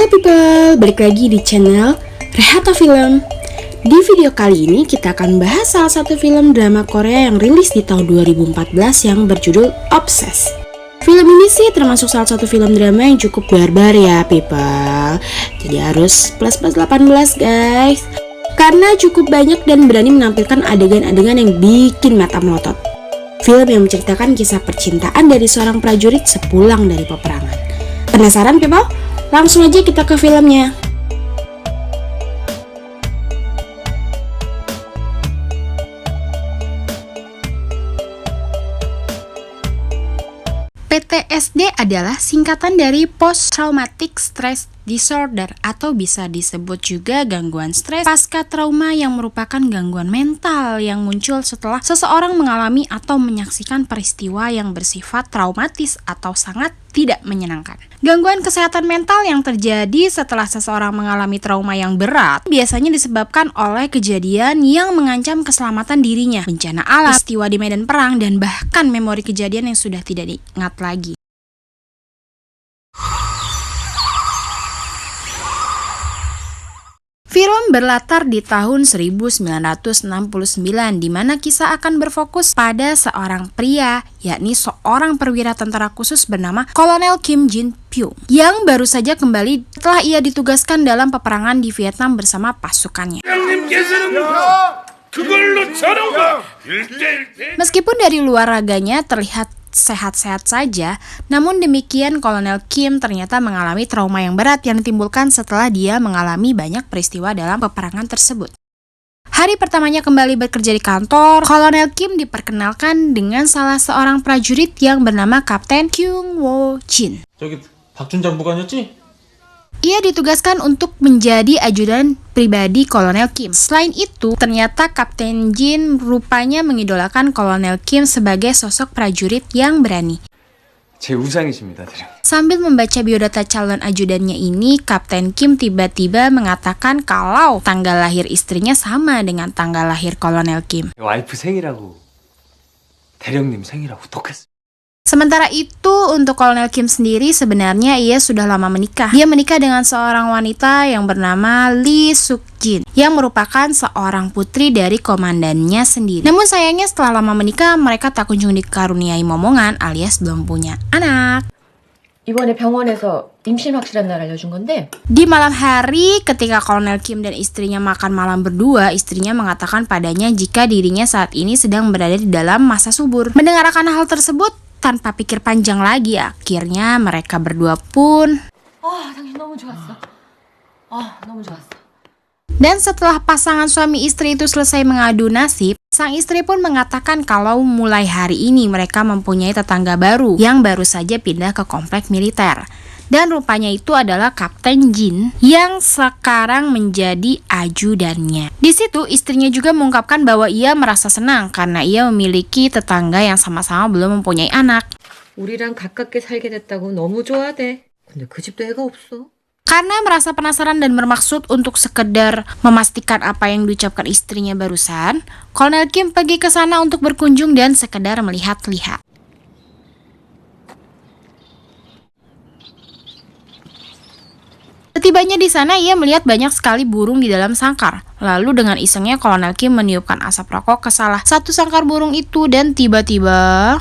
Halo people, balik lagi di channel Rehata Film. Di video kali ini kita akan bahas salah satu film drama Korea yang rilis di tahun 2014 yang berjudul Obsessed. Film ini sih termasuk salah satu film drama yang cukup barbar ya people. Jadi harus plus 18 guys. Karena cukup banyak dan berani menampilkan adegan-adegan yang bikin mata melotot. Film yang menceritakan kisah percintaan dari seorang prajurit sepulang dari peperangan. Penasaran people? Langsung aja kita ke filmnya. PTSD adalah singkatan dari Post Traumatic Stress Disorder atau bisa disebut juga gangguan stres pasca trauma, yang merupakan gangguan mental yang muncul setelah seseorang mengalami atau menyaksikan peristiwa yang bersifat traumatis atau sangat tidak menyenangkan. Gangguan kesehatan mental yang terjadi setelah seseorang mengalami trauma yang berat biasanya disebabkan oleh kejadian yang mengancam keselamatan dirinya, bencana alam, peristiwa di medan perang, dan bahkan memori kejadian yang sudah tidak diingat lagi. Film berlatar di tahun 1969, di mana kisah akan berfokus pada seorang pria, yakni seorang perwira tentara khusus bernama Kolonel Kim Jin Pyong, yang baru saja kembali setelah ia ditugaskan dalam peperangan di Vietnam bersama pasukannya. Meskipun dari luar raganya terlihat sehat-sehat saja, namun demikian Kolonel Kim ternyata mengalami trauma yang berat yang ditimbulkan setelah dia mengalami banyak peristiwa dalam peperangan tersebut. Hari pertamanya kembali bekerja di kantor, Kolonel Kim diperkenalkan dengan salah seorang prajurit yang bernama Kapten Kyung Wo Jin. 저기 박준장 부관이었지? Ia ditugaskan untuk menjadi ajudan pribadi Kolonel Kim. Selain itu, ternyata Kapten Jin rupanya mengidolakan Kolonel Kim sebagai sosok prajurit yang berani. 제 우상이십니다, 대령. Sambil membaca biodata calon ajudannya ini, Kapten Kim tiba-tiba mengatakan kalau tanggal lahir istrinya sama dengan tanggal lahir Kolonel Kim. 와이프 생일하고 대령님 생일하고 똑같습니다. Sementara itu, untuk Kolonel Kim sendiri sebenarnya ia sudah lama menikah. Dia menikah dengan seorang wanita yang bernama Lee Suk Jin, yang merupakan seorang putri dari komandannya sendiri. Namun sayangnya setelah lama menikah, mereka tak kunjung dikaruniai momongan alias belum punya anak. 이번에 병원에서 임신 확실한 날 알려준 건데. Di malam hari, ketika Kolonel Kim dan istrinya makan malam berdua, istrinya mengatakan padanya jika dirinya saat ini sedang berada di dalam masa subur. Mendengarkan hal tersebut, tanpa pikir panjang lagi, akhirnya mereka berdua pun 당신 너무 좋았어. 너무 좋았어. Dan setelah pasangan suami istri itu selesai mengadu nasib, sang istri pun mengatakan kalau mulai hari ini mereka mempunyai tetangga baru yang baru saja pindah ke komplek militer. Dan rupanya itu adalah Kapten Jin yang sekarang menjadi ajudannya. Di situ istrinya juga mengungkapkan bahwa ia merasa senang karena ia memiliki tetangga yang sama-sama belum mempunyai anak. 우리랑 가깝게 살게 됐다고 너무 좋아하대. 근데 그 집도 애가 없어. Karena merasa penasaran dan bermaksud untuk sekedar memastikan apa yang diucapkan istrinya barusan, Kolonel Kim pergi ke sana untuk berkunjung dan sekedar melihat-lihat. Setibanya di sana, ia melihat banyak sekali burung di dalam sangkar. Lalu dengan isengnya Kolonel Kim meniupkan asap rokok ke salah satu sangkar burung itu dan tiba-tiba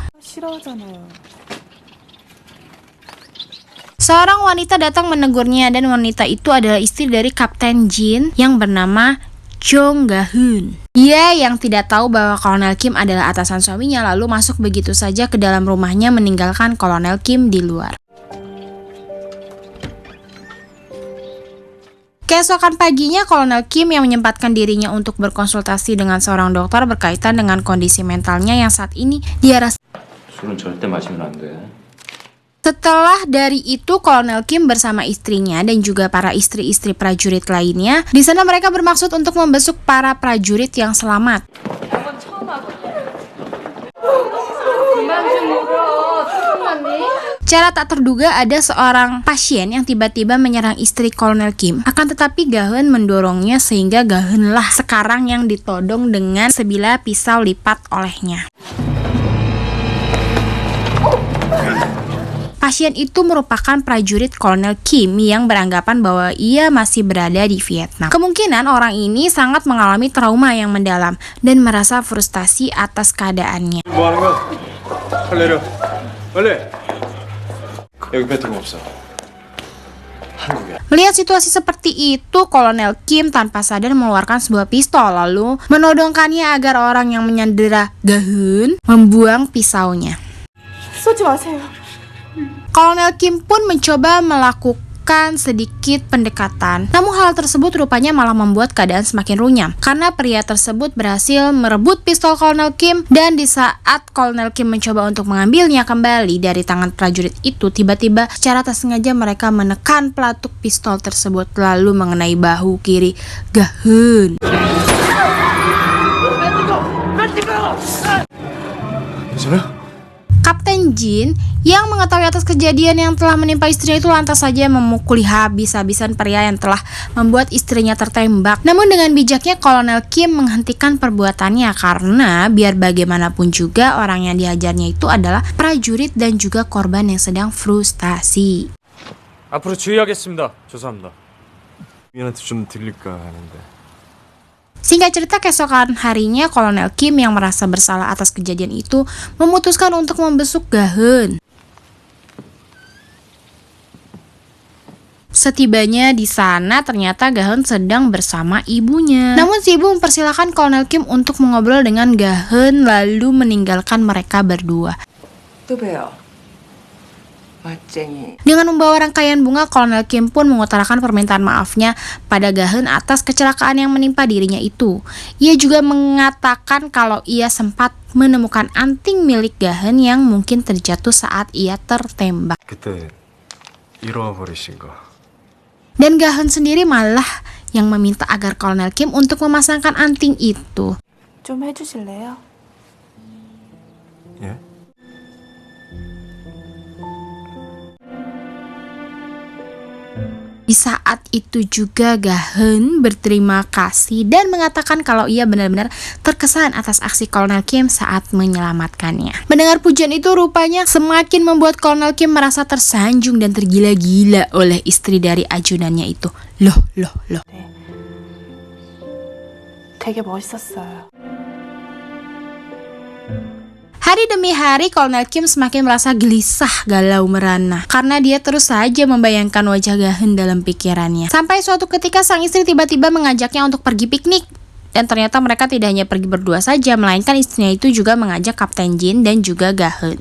seorang wanita datang menegurnya, dan wanita itu adalah istri dari Kapten Jin yang bernama Jong Ga-hun. Ia yang tidak tahu bahwa Kolonel Kim adalah atasan suaminya lalu masuk begitu saja ke dalam rumahnya meninggalkan Kolonel Kim di luar. Keesokan paginya, Kolonel Kim yang menyempatkan dirinya untuk berkonsultasi dengan seorang dokter berkaitan dengan kondisi mentalnya yang saat ini dia rasa. 술은 절대 마시면 안 돼. Setelah dari itu, Kolonel Kim bersama istrinya dan juga para istri-istri prajurit lainnya, di sana mereka bermaksud untuk membesuk para prajurit yang selamat. Cara tak terduga ada seorang pasien yang tiba-tiba menyerang istri Kolonel Kim. Akan tetapi Ga-hun mendorongnya sehingga Ga-hunlah sekarang yang ditodong dengan sebilah pisau lipat olehnya. Pasien itu merupakan prajurit Kolonel Kim yang beranggapan bahwa ia masih berada di Vietnam. Kemungkinan orang ini sangat mengalami trauma yang mendalam dan merasa frustasi atas keadaannya. 뭐 하는 거야? 빨리 내려. 빨리. 여기 배터리 없어. 한국이야. Melihat situasi seperti itu, Kolonel Kim tanpa sadar mengeluarkan sebuah pistol lalu menodongkannya agar orang yang menyandera Ga-hun membuang pisaunya. 쏘지 마세요. Kolonel Kim pun mencoba melakukan sedikit pendekatan. Namun hal tersebut rupanya malah membuat keadaan semakin runyam karena pria tersebut berhasil merebut pistol Kolonel Kim, dan di saat Kolonel Kim mencoba untuk mengambilnya kembali dari tangan prajurit itu, tiba-tiba secara tak sengaja mereka menekan pelatuk pistol tersebut lalu mengenai bahu kiri Ga-hun. 괜찮아? Kapten Jin yang mengetahui atas kejadian yang telah menimpa istrinya itu lantas saja memukuli habis-habisan pria yang telah membuat istrinya tertembak. Namun dengan bijaknya Kolonel Kim menghentikan perbuatannya karena biar bagaimanapun juga orang yang dihajarnya itu adalah prajurit dan juga korban yang sedang frustasi. 앞으로 주의하겠습니다. 죄송합니다. 미안한테 좀 들릴까 하는데. Singkat cerita, keesokan harinya Kolonel Kim yang merasa bersalah atas kejadian itu memutuskan untuk membesuk Ga-hun. Setibanya di sana, ternyata Ga-hun sedang bersama ibunya. Namun si ibu mempersilahkan Kolonel Kim untuk mengobrol dengan Ga-hun lalu meninggalkan mereka berdua. 또 봬요. 멋쟁이. Dengan membawa rangkaian bunga, Kolonel Kim pun mengutarakan permintaan maafnya pada Ga-hun atas kecelakaan yang menimpa dirinya itu. Ia juga mengatakan kalau ia sempat menemukan anting milik Ga-hun yang mungkin terjatuh saat ia tertembak. 그때 잃어버리신 거. Dan Ga-hun sendiri malah yang meminta agar Kolonel Kim untuk memasangkan anting itu. 좀 해주실래요? 예? Di saat itu juga Ga-hun berterima kasih dan mengatakan kalau ia benar-benar terkesan atas aksi Kolonel Kim saat menyelamatkannya. Mendengar pujian itu rupanya semakin membuat Kolonel Kim merasa tersanjung dan tergila-gila oleh istri dari ajunannya itu. Loh. 되게 멋있었어요. Hari demi hari Kolonel Kim semakin merasa gelisah, galau merana karena dia terus saja membayangkan wajah Ga-hun dalam pikirannya. Sampai suatu ketika sang istri tiba-tiba mengajaknya untuk pergi piknik. Dan ternyata mereka tidak hanya pergi berdua saja, melainkan istrinya itu juga mengajak Kapten Jin dan juga Ga-hun.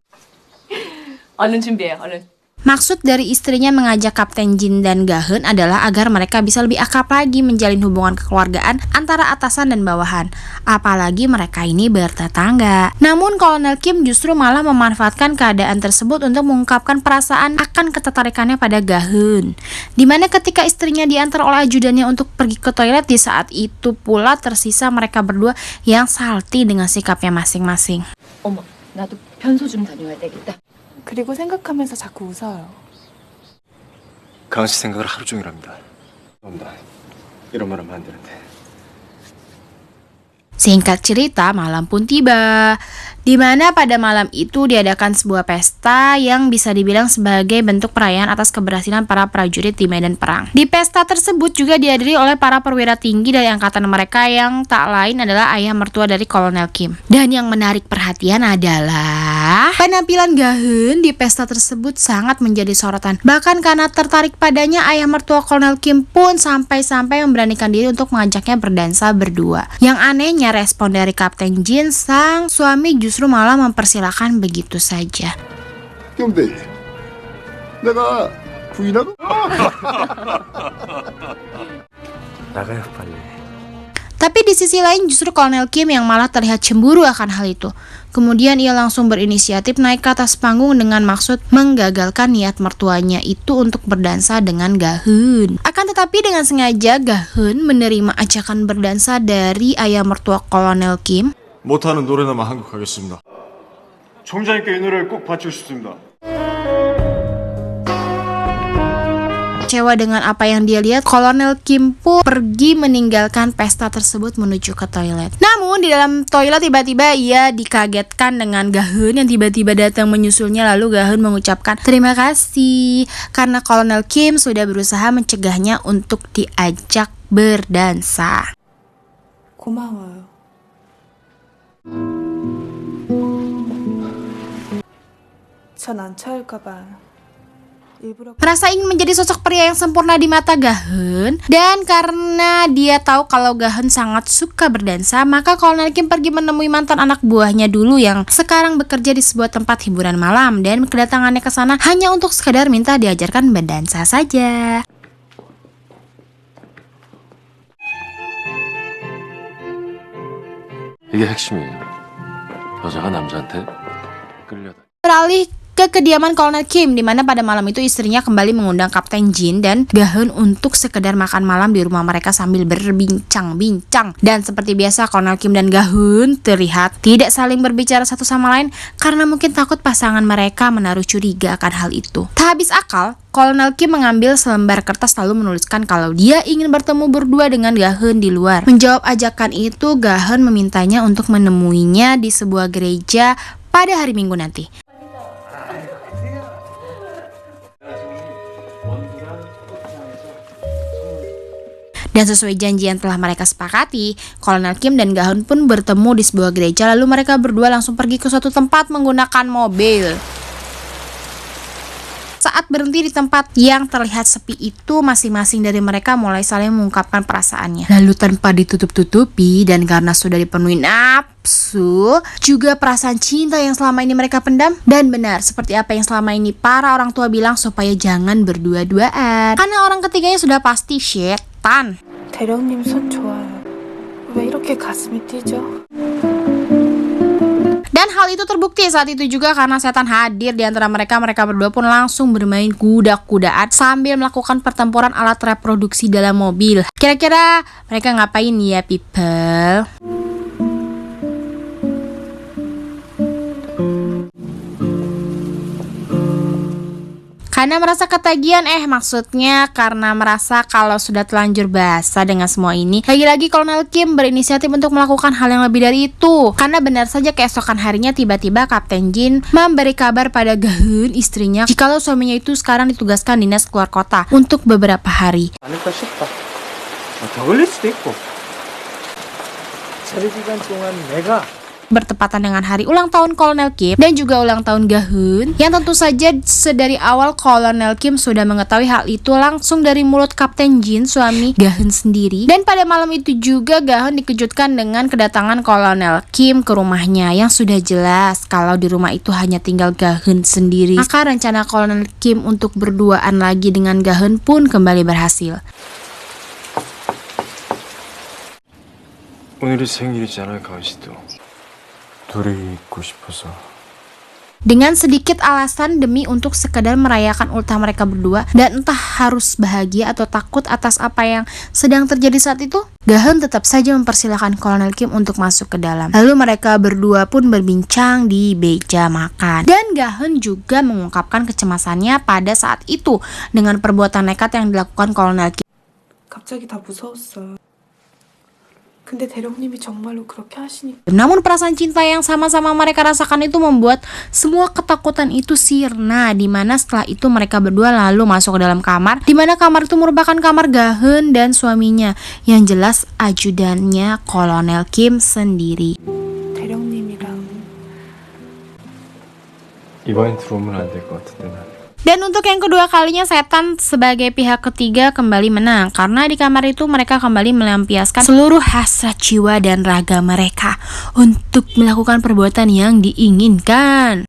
얼른 준비해요. 얼른. Maksud dari istrinya mengajak Kapten Jin dan Ga-hun adalah agar mereka bisa lebih akrab lagi menjalin hubungan kekeluargaan antara atasan dan bawahan. Apalagi mereka ini bertetangga. Namun Kolonel Kim justru malah memanfaatkan keadaan tersebut untuk mengungkapkan perasaan akan ketertarikannya pada Ga-hun. Dimana ketika istrinya diantar oleh ajudannya untuk pergi ke toilet, di saat itu pula tersisa mereka berdua yang salty dengan sikapnya masing-masing. 어머, 나도 변소 좀 다녀야 되겠다. 그리고 생각하면서 자꾸 웃어요. 강아 씨 생각을 하루 종일 합니다. 죄송합니다. 이런 말 하면 안 되는데. Singkat cerita, malam pun tiba, di mana pada malam itu diadakan sebuah pesta yang bisa dibilang sebagai bentuk perayaan atas keberhasilan para prajurit di medan perang. Di pesta tersebut juga dihadiri oleh para perwira tinggi dari angkatan mereka yang tak lain adalah ayah mertua dari Kolonel Kim. Dan yang menarik perhatian adalah penampilan Ga-hun di pesta tersebut sangat menjadi sorotan. Bahkan karena tertarik padanya, ayah mertua Kolonel Kim pun sampai-sampai memberanikan diri untuk mengajaknya berdansa berdua. Yang anehnya, respon dari Kapten Jin, sang suami, justru malah mempersilahkan begitu saja. 경대, 내가 부인하고 나가요 빨리. Tapi di sisi lain justru Kolonel Kim yang malah terlihat cemburu akan hal itu. Kemudian ia langsung berinisiatif naik ke atas panggung dengan maksud menggagalkan niat mertuanya itu untuk berdansa dengan Ga-hun. Akan tetapi dengan sengaja Ga-hun menerima ajakan berdansa dari ayah mertua Kolonel Kim. 못하는 노래나만 한 곡 하겠습니다. 총장님께 이 노래를 꼭 바치고 싶습니다. kecewa dengan apa yang dia lihat, Kolonel Kim pun pergi meninggalkan pesta tersebut menuju ke toilet. Namun di dalam toilet tiba-tiba ia dikagetkan dengan Ga-hun yang tiba-tiba datang menyusulnya. Lalu Ga-hun mengucapkan terima kasih karena Kolonel Kim sudah berusaha mencegahnya untuk diajak berdansa. 고마워요. 전 안 차일까봐 일부러 Merasa ingin menjadi sosok pria yang sempurna di mata Ga-hun, dan karena dia tahu kalau Ga-hun sangat suka berdansa, maka Kolonel Kim pergi menemui mantan anak buahnya dulu yang sekarang bekerja di sebuah tempat hiburan malam, dan kedatangannya ke sana hanya untuk sekadar minta diajarkan berdansa saja. 이게 핵심이에요. 여자가 남자한테 끌려다. Beralih ke kediaman Kolonel Kim, di mana pada malam itu istrinya kembali mengundang Kapten Jin dan Ga-hun untuk sekedar makan malam di rumah mereka sambil berbincang-bincang. Dan seperti biasa, Kolonel Kim dan Ga-hun terlihat tidak saling berbicara satu sama lain karena mungkin takut pasangan mereka menaruh curiga akan hal itu. Tak habis akal, Kolonel Kim mengambil selembar kertas lalu menuliskan kalau dia ingin bertemu berdua dengan Ga-hun di luar. Menjawab ajakan itu, Ga-hun memintanya untuk menemuinya di sebuah gereja pada hari Minggu nanti. Dan sesuai janji yang telah mereka sepakati, Kolonel Kim dan Ga-hun pun bertemu di sebuah gereja. Lalu mereka berdua langsung pergi ke suatu tempat menggunakan mobil. Saat berhenti di tempat yang terlihat sepi itu, masing-masing dari mereka mulai saling mengungkapkan perasaannya. Lalu tanpa ditutup-tutupi dan karena sudah dipenuhi nafsu, juga perasaan cinta yang selama ini mereka pendam. Dan benar, seperti apa yang selama ini para orang tua bilang supaya jangan berdua-duaan. Karena orang ketiganya sudah pasti setan. 대령님 손 좋아요. 왜 이렇게 가슴이 뛰죠? Dan hal itu terbukti saat itu juga karena setan hadir di antara mereka. Mereka berdua pun langsung bermain kuda-kudaan sambil melakukan pertempuran alat reproduksi dalam mobil. Kira-kira mereka ngapain ya, people? Karena merasa ketagihan, maksudnya karena merasa kalau sudah telanjur basah dengan semua ini. Lagi-lagi Kolonel Kim berinisiatif untuk melakukan hal yang lebih dari itu. Karena benar saja keesokan harinya tiba-tiba Kapten Jin memberi kabar pada Ga-hun, istrinya, jikalau suaminya itu sekarang ditugaskan dinas keluar kota untuk beberapa hari. 않을까 싶다. 더 걸릴 수도 있고. 체류 기간 동안 내가 Bertepatan dengan hari ulang tahun Kolonel Kim dan juga ulang tahun Ga-hun, yang tentu saja sedari awal Kolonel Kim sudah mengetahui hal itu langsung dari mulut Kapten Jin, suami Ga-hun sendiri. Dan pada malam itu juga Ga-hun dikejutkan dengan kedatangan Kolonel Kim ke rumahnya, yang sudah jelas kalau di rumah itu hanya tinggal Ga-hun sendiri. Maka rencana Kolonel Kim untuk berduaan lagi dengan Ga-hun pun kembali berhasil. 오늘이 생일이잖아요, 가은 씨도. 둘이 있고 싶어서. Dengan sedikit alasan demi untuk sekedar merayakan ultah mereka berdua, dan entah harus bahagia atau takut atas apa yang sedang terjadi saat itu, Ga-hun tetap saja mempersilahkan Kolonel Kim untuk masuk ke dalam. Lalu mereka berdua pun berbincang di meja makan. Dan Ga-hun juga mengungkapkan kecemasannya pada saat itu dengan perbuatan nekat yang dilakukan Kolonel Kim. 갑자기 다 무서웠어요. 근데 대령님이 정말로 그렇게 하시니까. Namun perasaan cinta yang sama-sama mereka rasakan itu membuat semua ketakutan itu sirna, di mana setelah itu mereka berdua lalu masuk ke dalam kamar, di mana kamar itu merupakan kamar Ga-hun dan suaminya, yang jelas ajudannya Kolonel Kim sendiri. 대령님이랑 이번엔 들어오면 안 될 것 같은데 난. Dan untuk yang kedua kalinya, setan sebagai pihak ketiga kembali menang, karena di kamar itu mereka kembali melampiaskan seluruh hasrat jiwa dan raga mereka untuk melakukan perbuatan yang diinginkan.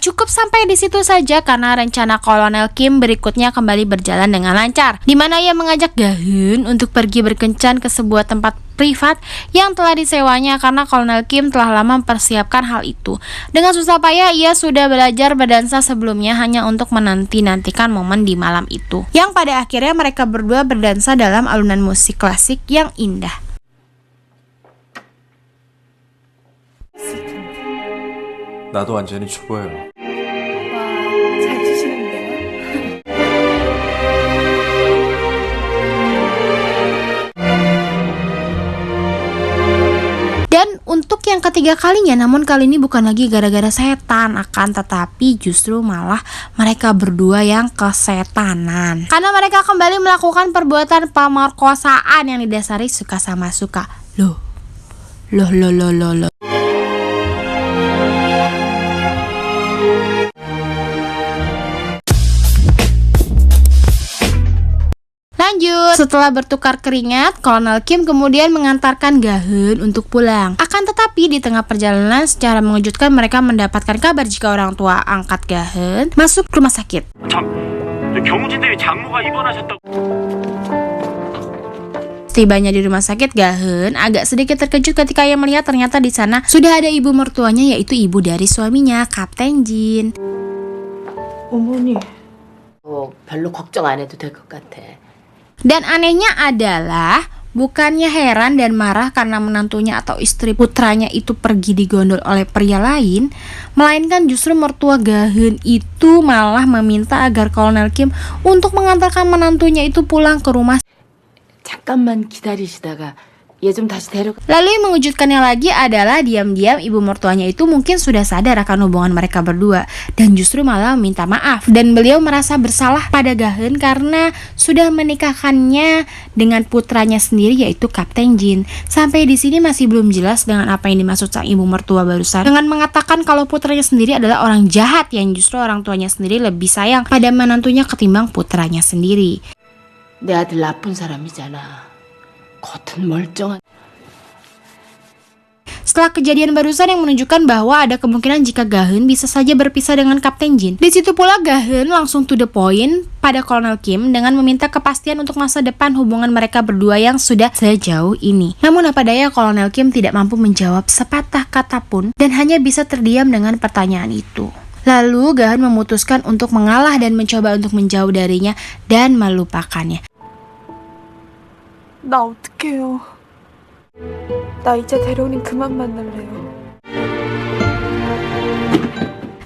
Cukup sampai di situ saja karena rencana Kolonel Kim berikutnya kembali berjalan dengan lancar, di mana ia mengajak Ga-hun untuk pergi berkencan ke sebuah tempat privat yang telah disewanya, karena Kolonel Kim telah lama mempersiapkan hal itu. Dengan susah payah ia sudah belajar berdansa sebelumnya hanya untuk menanti-nantikan momen di malam itu, yang pada akhirnya mereka berdua berdansa dalam alunan musik klasik yang indah. 있을 텐데. 나도 완전히 초보예요. 와, 잘 치시는데요? Dan untuk yang ketiga kalinya, namun kali ini bukan lagi gara-gara setan, akan tetapi justru malah mereka berdua yang kesetanan. Karena mereka kembali melakukan perbuatan pemerkosaan yang didasari suka sama suka. Loh. Lanjut, setelah bertukar keringat, Kolonel Kim kemudian mengantarkan Ga-eun untuk pulang. Akan tetapi di tengah perjalanan secara mengejutkan mereka mendapatkan kabar jika orang tua angkat Ga-eun masuk rumah sakit. Setibanya di rumah sakit, Ga-eun agak sedikit terkejut ketika ia melihat ternyata di sana sudah ada ibu mertuanya, yaitu ibu dari suaminya, Kapten Jin. 어머니. 별로 걱정 안 해도 될 것 같아. Dan anehnya adalah bukannya heran dan marah karena menantunya atau istri putranya itu pergi digondol oleh pria lain, melainkan justru mertua Ga-eun itu malah meminta agar Kolonel Kim untuk mengantarkan menantunya itu pulang ke rumah. 잠깐만 기다리시다가 얘 좀 다시 데려가. Lalu yang mengejutkannya lagi adalah diam-diam ibu mertuanya itu mungkin sudah sadar akan hubungan mereka berdua dan justru malah meminta maaf, dan beliau merasa bersalah pada Ga-eun karena sudah menikahkannya dengan putranya sendiri, yaitu Kapten Jin. Sampai di sini masih belum jelas dengan apa yang dimaksud sang ibu mertua barusan dengan mengatakan kalau putranya sendiri adalah orang jahat yang justru orang tuanya sendiri lebih sayang pada menantunya ketimbang putranya sendiri. 내 아들 나쁜 사람이잖아. 겉은 멀쩡한. Setelah kejadian barusan yang menunjukkan bahwa ada kemungkinan jika Ga-eun bisa saja berpisah dengan Kapten Jin. Di situ pula Ga-eun langsung to the point pada Kolonel Kim dengan meminta kepastian untuk masa depan hubungan mereka berdua yang sudah sejauh ini. Namun apa daya, Kolonel Kim tidak mampu menjawab sepatah kata pun dan hanya bisa terdiam dengan pertanyaan itu. Lalu Ga-eun memutuskan untuk mengalah dan mencoba untuk menjauh darinya dan melupakannya. 나 어떡해요. 나 이제 대령님 그만 만날래요.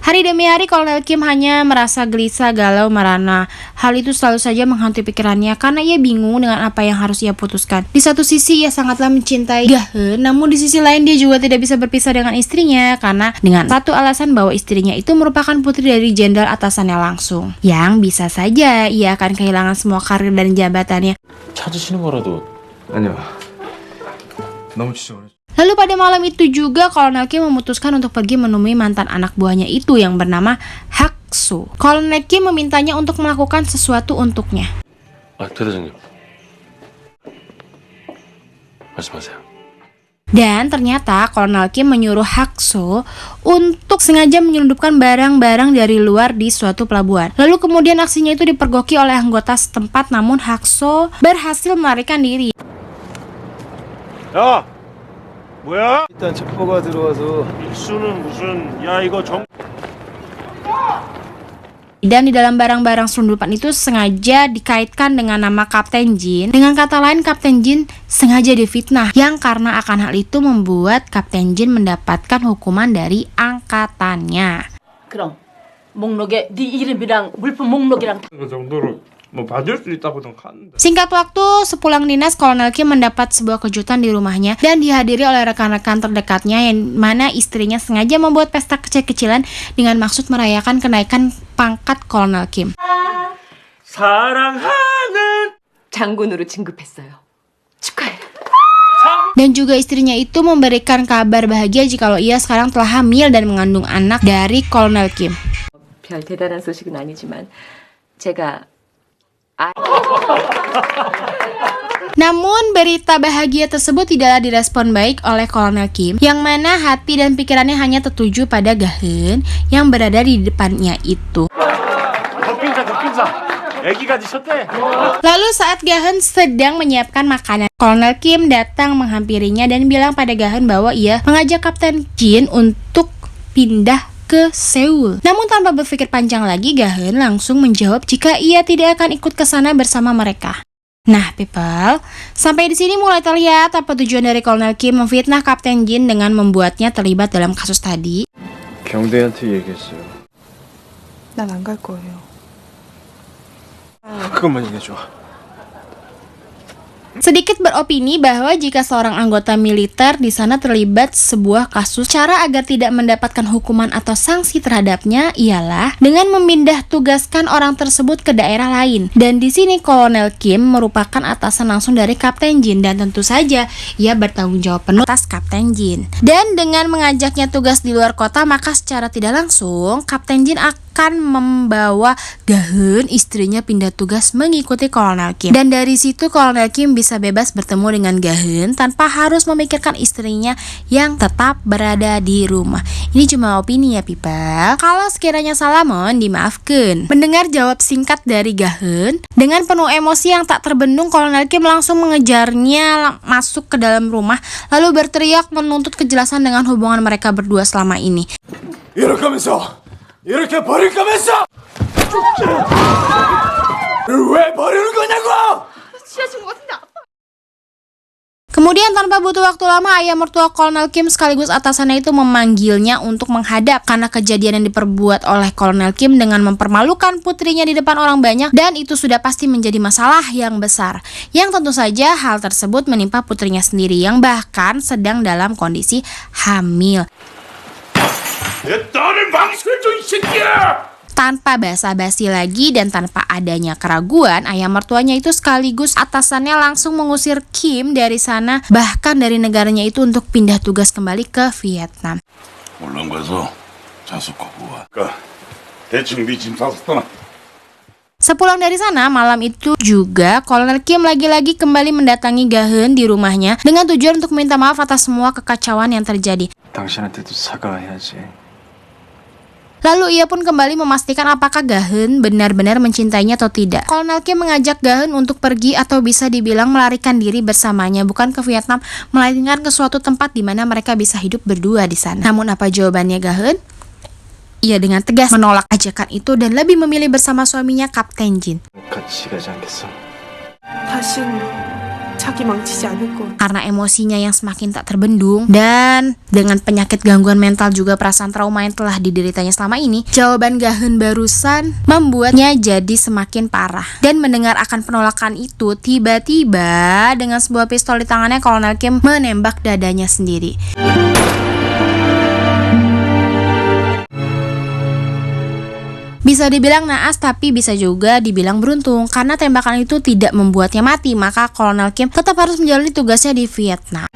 Hari demi hari Kolonel Kim hanya merasa gelisah, galau, merana. Hal itu selalu saja menghantui pikirannya karena ia bingung dengan apa yang harus ia putuskan. Di satu sisi ia sangatlah mencintai Ga-eun, namun di sisi lain dia juga tidak bisa berpisah dengan istrinya karena dengan satu alasan bahwa istrinya itu merupakan putri dari jenderal atasannya langsung, yang bisa saja ia akan kehilangan semua karir dan jabatannya. 찾으시는 거라도 아니요. 너무 지저분해. Lalu pada malam itu juga Kolonel Kim memutuskan untuk pergi menemui mantan anak buahnya itu yang bernama Hak-soo. Kolonel Kim memintanya untuk melakukan sesuatu untuknya. 대대장님 말씀하세요. Dan ternyata Kolonel Kim menyuruh Hak-soo untuk sengaja menyelundupkan barang-barang dari luar di suatu pelabuhan. Lalu kemudian aksinya itu dipergoki oleh anggota setempat, namun Hak-soo berhasil melarikan diri. 야! 뭐야? 일단 첩보가 들어와서 일수는 무슨 야 이거 정 Dan di dalam barang-barang selundupan itu sengaja dikaitkan dengan nama Kapten Jin. Dengan kata lain, Kapten Jin sengaja difitnah, yang karena akan hal itu membuat Kapten Jin mendapatkan hukuman dari angkatannya. 그럼 목록에 네 이름이랑 물품 목록이랑 그 정도로 뭐 받을 수 있다고는 하는데. Singkat waktu, sepulang dinas, Kolonel Kim mendapat sebuah kejutan di rumahnya dan dihadiri oleh rekan-rekan terdekatnya, yang mana istrinya sengaja membuat pesta kecil-kecilan dengan maksud merayakan kenaikan pangkat Kolonel Kim. 사랑하는 장군으로 진급했어요. 축하해. Dan juga istrinya itu memberikan kabar bahagia jikalau ia sekarang telah hamil dan mengandung anak dari Kolonel Kim. 별 대단한 소식은 아니지만 제가 Namun berita bahagia tersebut tidaklah direspon baik oleh Kolonel Kim, yang mana hati dan pikirannya hanya tertuju pada Ga-eun yang berada di depannya itu. 덕빙사 애기까지 쳤대. Lalu saat Ga-eun sedang menyiapkan makanan, Kolonel Kim datang menghampirinya dan bilang pada Ga-eun bahwa ia mengajak Kapten Jin untuk pindah ke Seoul. Namun tanpa berpikir panjang lagi, Ga-eun langsung menjawab jika ia tidak akan ikut ke sana bersama mereka. Nah, people, sampai di sini mulai terlihat apa tujuan dari Kolonel Kim memfitnah Kapten Jin dengan membuatnya terlibat dalam kasus tadi. 경대한테 얘기했어요. 난 안 갈 거예요. 그것만 얘기해줘. Sedikit beropini bahwa jika seorang anggota militer di sana terlibat sebuah kasus, cara agar tidak mendapatkan hukuman atau sanksi terhadapnya ialah dengan memindah tugaskan orang tersebut ke daerah lain. Dan di sini Kolonel Kim merupakan atasan langsung dari Kapten Jin dan tentu saja ia bertanggung jawab penuh atas Kapten Jin. Dan dengan mengajaknya tugas di luar kota, maka secara tidak langsung Kapten Jin akan membawa Ga-heun, istrinya, pindah tugas mengikuti Kolonel Kim. Dan dari situ Kolonel Kim bisa bebas bertemu dengan Ga-heun tanpa harus memikirkan istrinya yang tetap berada di rumah. Ini cuma opini ya people. Kalau sekiranya salah mohon dimaafkan. Mendengar jawab singkat dari Ga-heun, dengan penuh emosi yang tak terbendung, Kolonel Kim langsung mengejarnya masuk ke dalam rumah lalu berteriak menuntut kejelasan dengan hubungan mereka berdua selama ini. 이렇게 버릴 거면서! 왜 버리는 거냐고! Kemudian tanpa butuh waktu lama, ayah mertua Kolonel Kim sekaligus atasannya itu memanggilnya untuk menghadap karena kejadian yang diperbuat oleh Kolonel Kim dengan mempermalukan putrinya di depan orang banyak, dan itu sudah pasti menjadi masalah yang besar. Yang tentu saja hal tersebut menimpa putrinya sendiri yang bahkan sedang dalam kondisi hamil. Tanpa basa-basi lagi dan tanpa adanya keraguan, ayah mertuanya itu sekaligus atasannya langsung mengusir Kim dari sana, bahkan dari negaranya itu untuk pindah tugas kembali ke Vietnam. Sepulang dari sana, malam itu juga Kolonel Kim lagi-lagi kembali mendatangi Ga-heun di rumahnya dengan tujuan untuk minta maaf atas semua kekacauan yang terjadi. 당신한테도 사과해야지. Lalu ia pun kembali memastikan apakah Ga-heun benar-benar mencintainya atau tidak. Kolonel Kim mengajak Ga-heun untuk pergi atau bisa dibilang melarikan diri bersamanya, bukan ke Vietnam, melainkan ke suatu tempat di mana mereka bisa hidup berdua di sana. Namun apa jawabannya Ga-heun? Ia dengan tegas menolak ajakan itu dan lebih memilih bersama suaminya Kapten Jin. 같이 가지 않겠어? 다신 자기 망치지 않을 거야. Karena emosinya yang semakin tak terbendung dan dengan penyakit gangguan mental juga perasaan trauma yang telah dideritanya selama ini, jawaban Ga-heun barusan membuatnya jadi semakin parah. Dan mendengar akan penolakan itu, tiba-tiba dengan sebuah pistol di tangannya, Kolonel Kim menembak dadanya sendiri. Bisa dibilang naas, tapi bisa juga dibilang beruntung karena tembakan itu tidak membuatnya mati, maka Kolonel Kim tetap harus menjalani tugasnya di Vietnam.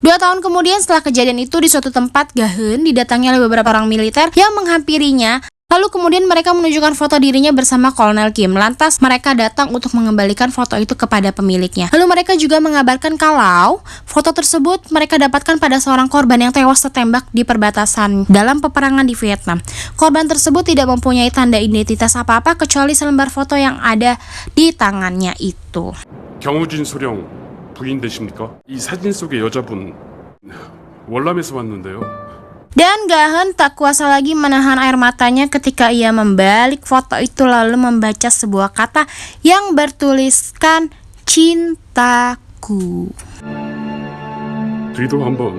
Dua tahun kemudian setelah kejadian itu, di suatu tempat Ga-heun didatangi oleh beberapa orang militer yang menghampirinya. Lalu kemudian mereka menunjukkan foto dirinya bersama Kolonel Kim. Lantas mereka datang untuk mengembalikan foto itu kepada pemiliknya. Lalu mereka juga mengabarkan kalau foto tersebut mereka dapatkan pada seorang korban yang tewas tertembak di perbatasan dalam peperangan di Vietnam. Korban tersebut tidak mempunyai tanda identitas apa-apa kecuali selembar foto yang ada di tangannya itu. 경우진 소령 부인 되십니까? 이 사진 속의 여자분 월남에서 왔는데요. Dan Ga-heun tak kuasa lagi menahan air matanya ketika ia membalik foto itu lalu membaca sebuah kata yang bertuliskan cintaku. 뒤도 한번